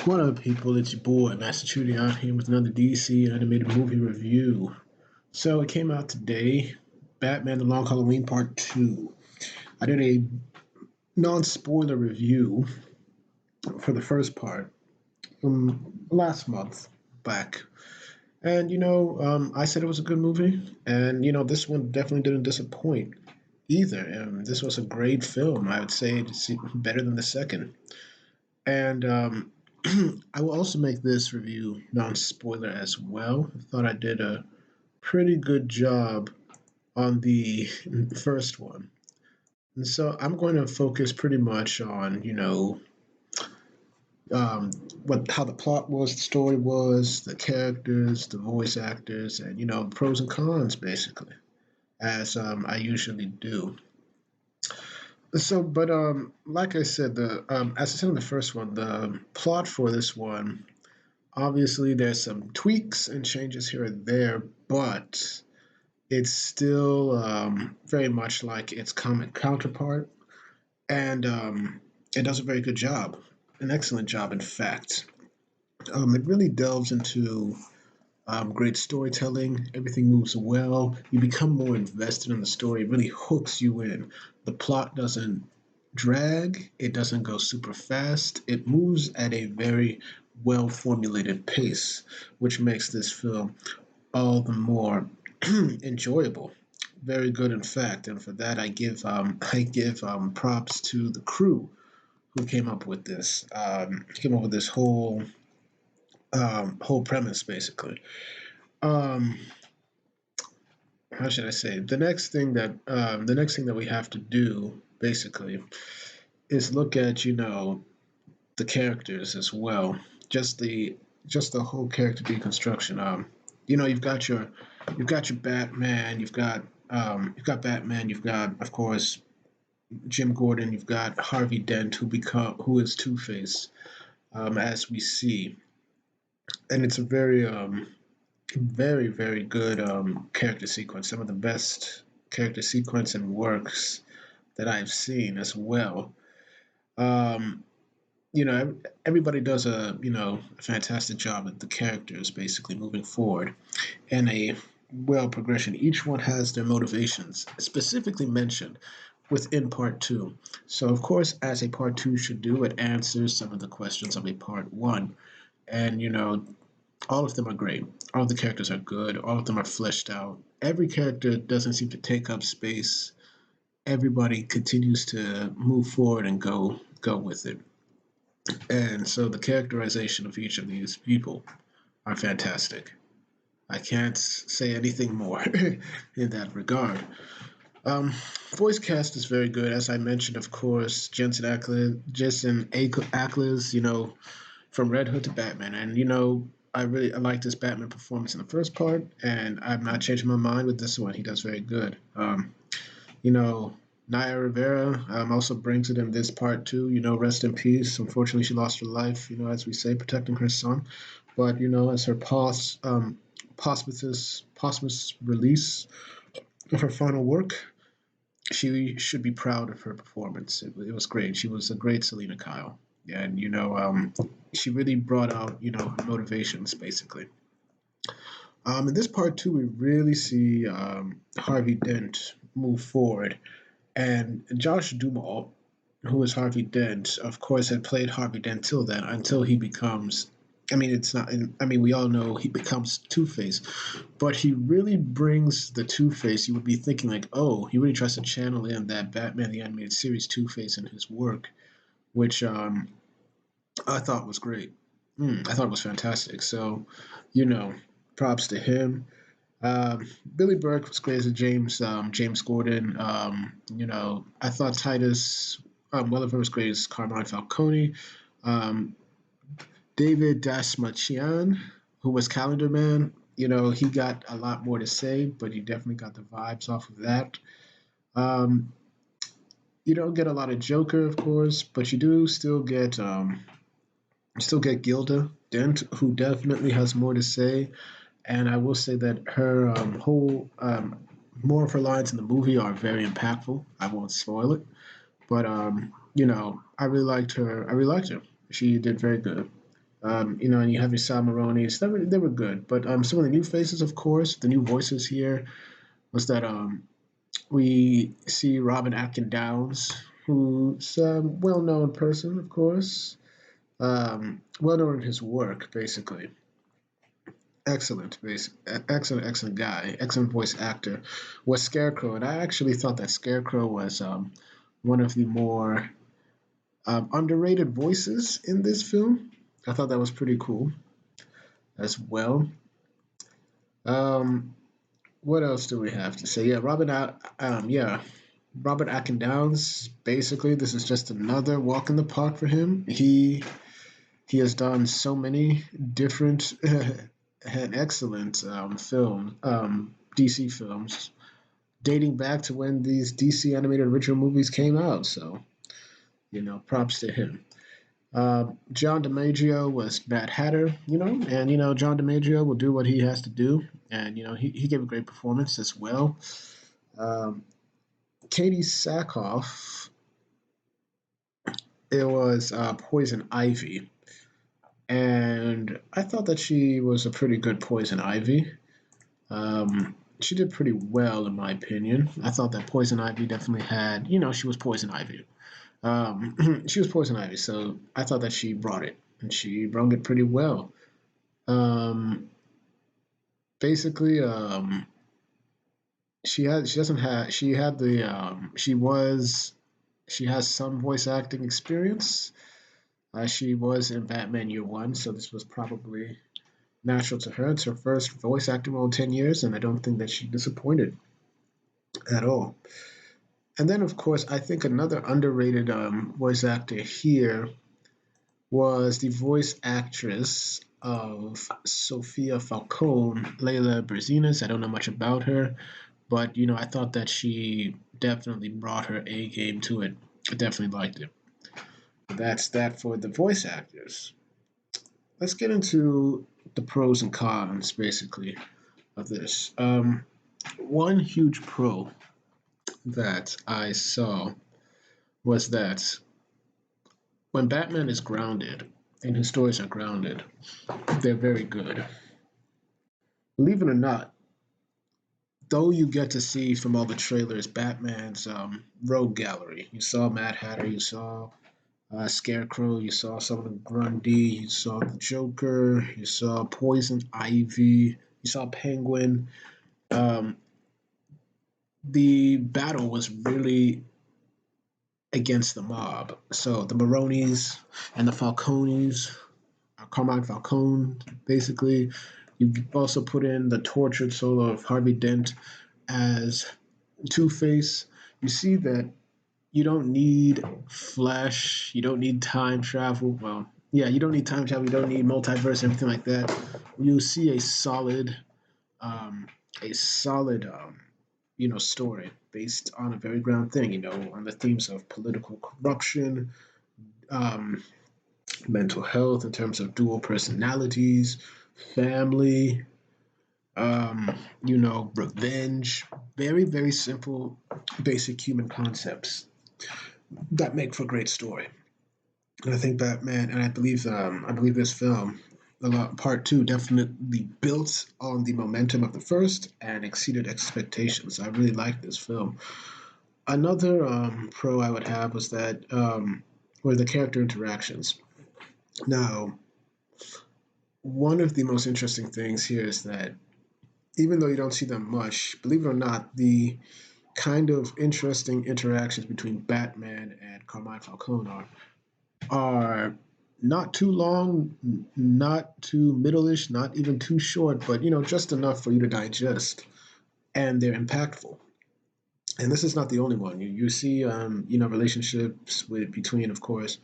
What up, people? It's your boy, Master Chudy, out here with another DC animated movie review. So, it came out today, Batman The Long Halloween Part 2. I did a non spoiler review for the first part last month back. And, I said it was a good movie. And, this one definitely didn't disappoint either. This was a great film. I would say it's better than the second. And I will also make this review non spoiler as well. I thought I did a pretty good job on the first one. And so I'm going to focus pretty much on, what how the plot was, the story was, the characters, the voice actors, and, the pros and cons, basically, as I usually do. So, but like I said, the as I said in the first one, the plot for this one, obviously, there's some tweaks and changes here and there, but it's still very much like its comic counterpart, and it does a very good job, an excellent job, in fact. It really delves into great storytelling. Everything moves well. You become more invested in the story. It really hooks you in. The plot doesn't drag. It doesn't go super fast. It moves at a very well formulated pace, which makes this film all the more enjoyable. Very good, in fact, and for that I give props to the crew who came up with this. Came up with this whole premise, basically. Um, how should I say? The next thing that we have to do, basically, is look at the characters as well. Just the just the whole character deconstruction. You've got your Batman, you've got Batman, you've got, of course, Jim Gordon, you've got Harvey Dent, who is Two Face, as we see, and it's a very good character sequence. Some of the best character sequence and works that I've seen as well. Um, everybody does a fantastic job at the characters basically moving forward in a well progression. Each one has their motivations specifically mentioned within part two. So, of course, as a part two should do, it answers some of the questions of a part one. And, all of them are great. All of the characters are good. All of them are fleshed out. Every character doesn't seem to take up space. Everybody continues to move forward and go with it. And so the characterization of each of these people are fantastic. I can't say anything more in that regard. Um, Voice cast is very good, as I mentioned. Of course, Jason Ackles, from Red Hood to Batman, and I liked his Batman performance in the first part, and I'm not changing my mind with this one. He does very good. You know, Naya Rivera also brings it in this part too. Rest in peace. Unfortunately, she lost her life. As we say, protecting her son. But as her posthumous release of her final work, she should be proud of her performance. It was great. She was a great Selena Kyle, and she really brought out her motivations basically. In this part too, we really see Harvey Dent move forward, and Josh Duhamel, who is Harvey Dent, of course, had played Harvey Dent till then, until he becomes. I mean, it's not. I mean, we all know he becomes Two Face, but he really brings the Two Face. You would be thinking like, oh, he really tries to channel in that Batman the Animated Series Two Face in his work, which I thought was great. I thought it was fantastic. So, you know, props to him. Billy Burke was great as James Gordon. I thought Titus Welliver was great as Carmine Falcone. Um, David Dashmachian, who was Calendar Man, he got a lot more to say, but you definitely got the vibes off of that. Um, you don't get a lot of Joker, of course, but you still get Gilda Dent, who definitely has more to say. And I will say that her whole more of her lines in the movie are very impactful. I won't spoil it, but I really liked her. I really liked her. She did very good. And you have your Sal Maronis. They were good, but some of the new faces, of course, the new voices here was that we see Robin Atkin Downs, who's a well-known person, of course, well-known in his work, basically. Excellent guy, excellent voice actor. Was Scarecrow, and I actually thought that Scarecrow was one of the more underrated voices in this film. I thought that was pretty cool as well. Um, what else do we have to say? Yeah, Robert Atkin Downs. Basically, this is just another walk in the park for him. He has done so many different and excellent DC films, dating back to when these DC animated original movies came out. So props to him. John DiMaggio was Mad Hatter, and John DiMaggio will do what he has to do, and he gave a great performance as well. Um, Katie Sackhoff, it was Poison Ivy, and I thought that she was a pretty good Poison Ivy. She did pretty well, in my opinion. I thought that Poison Ivy definitely had, she was Poison Ivy. She was Poison Ivy, so I thought that she brought it, and she brought it pretty well. Um, basically, she had the she has some voice acting experience. She was in Batman Year One, so this was probably natural to her. It's her first voice acting role in 10 years, and I don't think that she disappointed at all. And then, of course, I think another underrated voice actor here was the voice actress of Sophia Falcone, Leila Berzinas. I don't know much about her, but I thought that she definitely brought her A game to it. I definitely liked it. That's that for the voice actors. Let's get into the pros and cons, basically, of this. One huge pro that I saw was that when Batman is grounded and his stories are grounded, they're very good. Believe it or not, though you get to see from all the trailers Batman's rogue gallery. You saw Mad Hatter, you saw Scarecrow, you saw some of the Grundy, you saw the Joker, you saw Poison Ivy, you saw Penguin. Um, the battle was really against the mob. So the Maronis and the Falcones, Carmine Falcone, basically. You also put in the tortured soul of Harvey Dent as Two Face. You see that you don't need flash, you don't need time travel. Well, yeah, you don't need time travel, you don't need multiverse, everything like that. You see um, a solid, story based on a very ground thing. On the themes of political corruption, um, mental health, in terms of dual personalities, family, revenge. Very, very simple, basic human concepts that make for a great story. And I think Batman, and I believe this film, part two, definitely built on the momentum of the first and exceeded expectations. I really liked this film. Another pro I would have was that were the character interactions. Now, one of the most interesting things here is that even though you don't see them much, believe it or not, the kind of interesting interactions between Batman and Carmine Falcone are not too long, not too middle-ish, not even too short, but just enough for you to digest, and they're impactful. And this is not the only one. You see, relationships between, of course,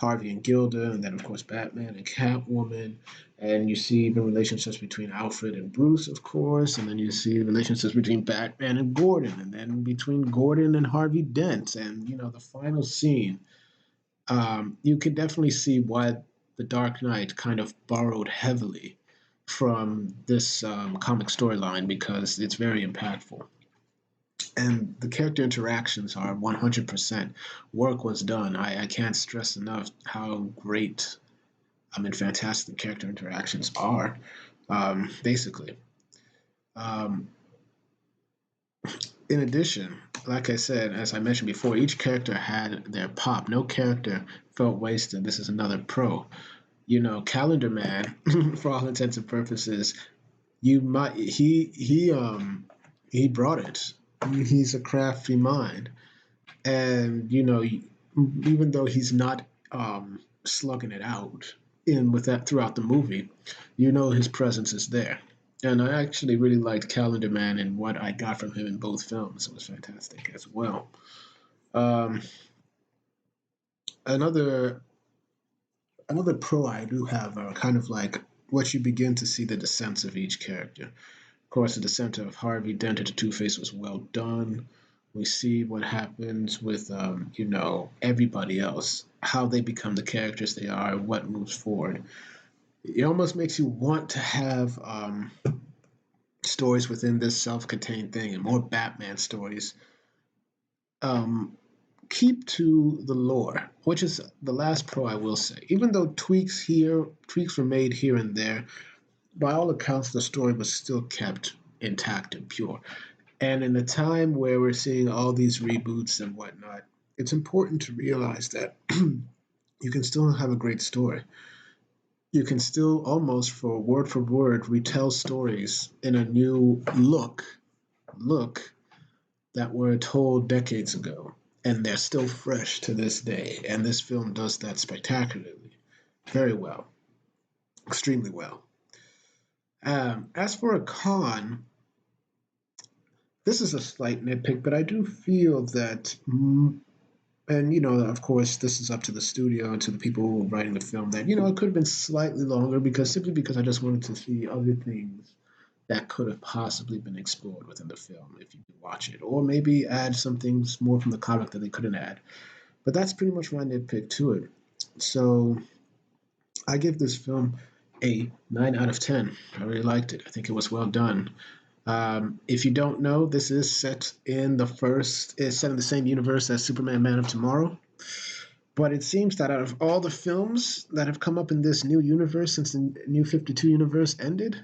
Harvey and Gilda, and then of course Batman and Catwoman, and you see the relationships between Alfred and Bruce, of course, and then you see relationships between Batman and Gordon, and then between Gordon and Harvey Dent, and the final scene. You can definitely see why the Dark Knight kind of borrowed heavily from this comic storyline because it's very impactful and the character interactions are 100% work was done. I can't stress enough how great fantastic character interactions are, basically. Um, in addition, like I said, as I mentioned before, each character had their pop. No character felt wasted. This is another pro. Calendar Man, for all intents and purposes, you might he brought it. He's a crafty mind, and even though he's not slugging it out in with that throughout the movie, his presence is there. And I actually really liked Calendar Man and what I got from him in both films. It was fantastic as well. Um, another another pro I do have are kind of like what you begin to see the descents of each character. Of course, the descent of Harvey Dent into Two Face was well done. We see what happens with, everybody else, how they become the characters they are, what moves forward. It almost makes you want to have stories within this self-contained thing and more Batman stories. Um, keep to the lore, which is the last pro I will say. Even though tweaks were made here and there, by all accounts, the story was still kept intact and pure. And in a time where we're seeing all these reboots and whatnot, it's important to realize that you can still have a great story. You can still almost for word retell stories in a new look that were told decades ago, and they're still fresh to this day. And this film does that spectacularly, very well, extremely well. As for a con, this is a slight nitpick, but I do feel that, and of course, this is up to the studio and to the people who were writing the film, that it could have been slightly longer because I just wanted to see other things that could have possibly been explored within the film if you could watch it, or maybe add some things more from the comic that they couldn't add. But that's pretty much my nitpick to it. So I give this film a 9 out of 10. I really liked it. I think it was well done. If you don't know, this is set in the same universe as Superman Man of Tomorrow. But it seems that out of all the films that have come up in this new universe since the New 52 universe ended,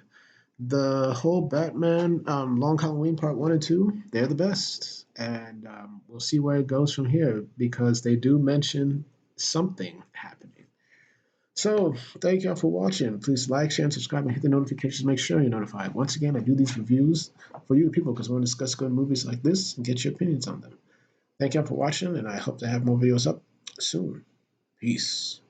the whole Batman Long Halloween Part 1 and 2, they're the best. And we'll see where it goes from here because they do mention something happening. So, thank y'all for watching. Please like, share, and subscribe, and hit the notifications. Make sure you're notified. Once again, I do these reviews for you people because I want to discuss good movies like this and get your opinions on them. Thank y'all for watching, and I hope to have more videos up soon. Peace.